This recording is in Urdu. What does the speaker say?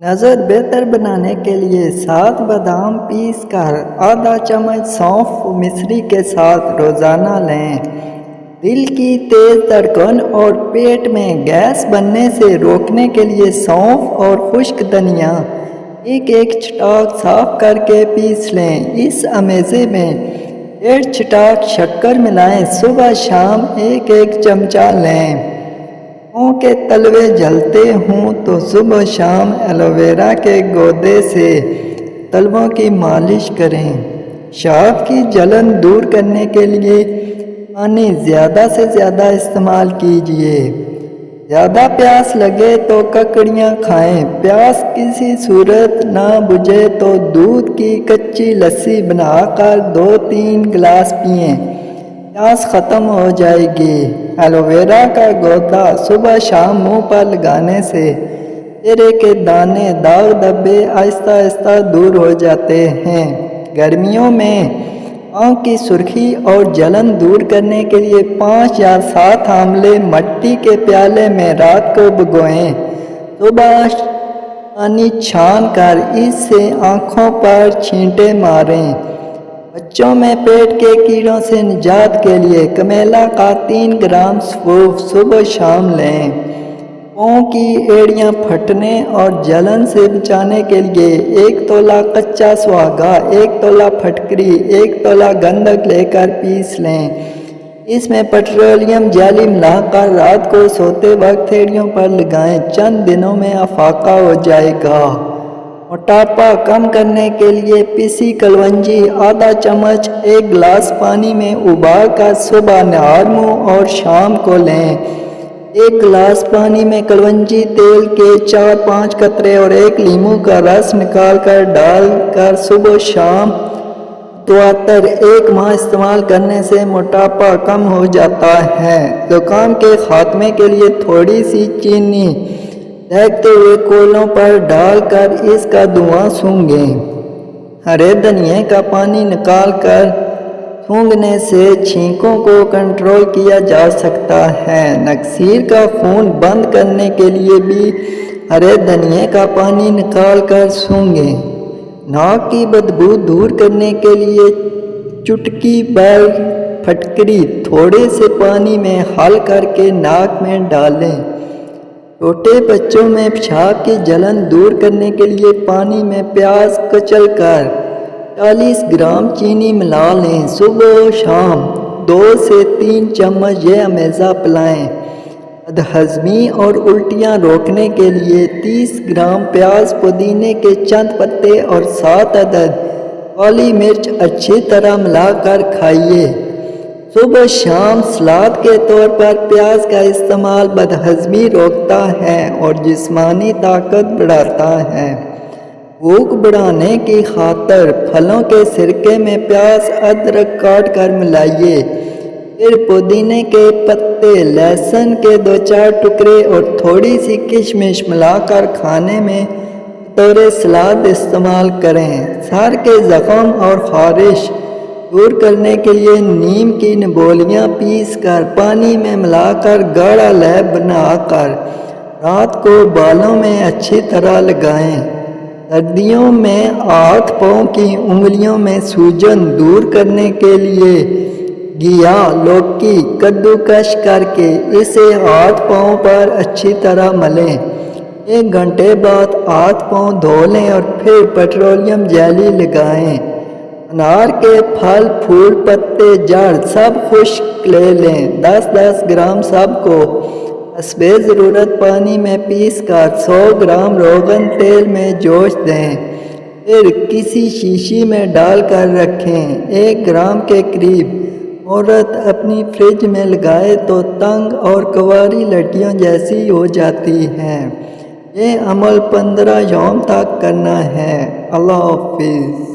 نظر بہتر بنانے کے لیے 7 بادام پیس کر آدھا چمچ سونف مصری کے ساتھ روزانہ لیں۔ دل کی تیز دھڑکن اور پیٹ میں گیس بننے سے روکنے کے لیے سونف اور خشک دھنیا ایک چٹاک صاف کر کے پیس لیں۔ اس امیزے میں 1.5 چٹاک شکر ملائیں۔ صبح شام ایک چمچہ لیں۔ پاؤں کے تلوے جلتے ہوں تو صبح شام ایلو ویرا کے گودے سے تلووں کی مالش کریں۔ شاف کی جلن دور کرنے کے لیے پانی زیادہ سے زیادہ استعمال کیجیے۔ زیادہ پیاس لگے تو ککڑیاں کھائیں۔ پیاس کسی صورت نہ بجھے تو دودھ کی کچی لسی بنا کر 2-3 گلاس پئیں۔ پیاس ختم ہو جائے گی۔ ایلو ویرا کا گودا صبح شام منہ پر لگانے سے چہرے کے دانے داغ دھبے آہستہ آہستہ دور ہو جاتے ہیں۔ گرمیوں میں پاؤں کی سرخی اور جلن دور کرنے کے لیے 5 یا 7 آملے مٹی کے پیالے میں رات کو بھگوئیں۔ صبح پانی چھان کر اس سے آنکھوں پر چھینٹے ماریں۔ بچوں میں پیٹ کے کیڑوں سے نجات کے لیے کمیلا کا 3 گرام سفوف صبح شام لیں۔ پاؤں کی ایڑیاں پھٹنے اور جلن سے بچانے کے لیے 1 تولہ کچا سہاگا، 1 تولہ پھٹکری، 1 تولہ گندھک لے کر پیس لیں۔ اس میں پیٹرولیم جیلی ملا کر رات کو سوتے وقت ایڑیوں پر لگائیں۔ چند دنوں میں افاقہ ہو جائے گا۔ موٹاپا کم کرنے کے لیے پیسی کلونجی آدھا چمچ 1 گلاس پانی میں ابال کر صبح نہار منہ اور شام کو لیں۔ 1 گلاس پانی میں کلونجی تیل کے 4-5 قطرے اور 1 لیموں کا رس نکال کر ڈال کر صبح شام متواتر 1 ماہ استعمال کرنے سے موٹاپا کم ہو جاتا ہے۔ زکام کے خاتمے کے لیے تھوڑی سی چینی دہتے ہوئے کولوں پر ڈال کر اس کا دھواں سونگھیں۔ ہرے دھنیے کا پانی نکال کر سونگھنے سے چھینکوں کو کنٹرول کیا جا سکتا ہے۔ نکسیر کا خون بند کرنے کے لیے بھی ہرے دھنیے کا پانی نکال کر سونگھیں۔ ناک کی بدبو دور کرنے کے لیے چٹکی بھر پھٹکری تھوڑے سے پانی میں حل کر کے ناک میں ڈالیں۔ چھوٹے بچوں میں پیشاب کی جلن دور کرنے کے لیے پانی میں پیاز کچل کر 40 گرام چینی ملا لیں۔ صبح و شام 2 سے 3 چمچ یہ امیزہ پلائیں۔ بدہضمی اور الٹیاں روکنے کے لیے 30 گرام پیاز، پودینے کے چند پتے اور 7 عدد کالی مرچ اچھی طرح ملا کر کھائیے۔ صبح شام سلاد کے طور پر پیاز کا استعمال بدہضمی روکتا ہے اور جسمانی طاقت بڑھاتا ہے۔ بھوک بڑھانے کی خاطر پھلوں کے سرکے میں پیاز ادرک کاٹ کر ملائیے۔ پھر پودینے کے پتے، لہسن کے 2-4 ٹکڑے اور تھوڑی سی کشمش ملا کر کھانے میں بطور سلاد استعمال کریں۔ سر کے زخم اور خارش دور کرنے کے لیے نیم کی نبولیاں پیس کر پانی میں ملا کر گاڑھا لیپ بنا کر رات کو بالوں میں اچھی طرح لگائیں۔ سردیوں میں ہاتھ پاؤں کی انگلیوں میں سوجن دور کرنے کے لیے گھیا لوکی کدو کش کر کے اسے ہاتھ پاؤں پر اچھی طرح ملیں۔ 1 گھنٹے بعد ہاتھ پاؤں دھو لیں اور پھر پیٹرولیم جیلی لگائیں۔ انار کے پھل، پھول، پتے، جڑ سب خشک لے لیں۔ 10-10 گرام سب کو حسب ضرورت پانی میں پیس کر 100 گرام روغن تیل میں جوش دیں۔ پھر کسی شیشی میں ڈال کر رکھیں۔ 1 گرام کے قریب عورت اپنی فریج میں لگائے تو تنگ اور کنواری لڑکیوں جیسی ہو جاتی ہے۔ یہ عمل 15 یوم تک کرنا ہے۔ اللہ حافظ۔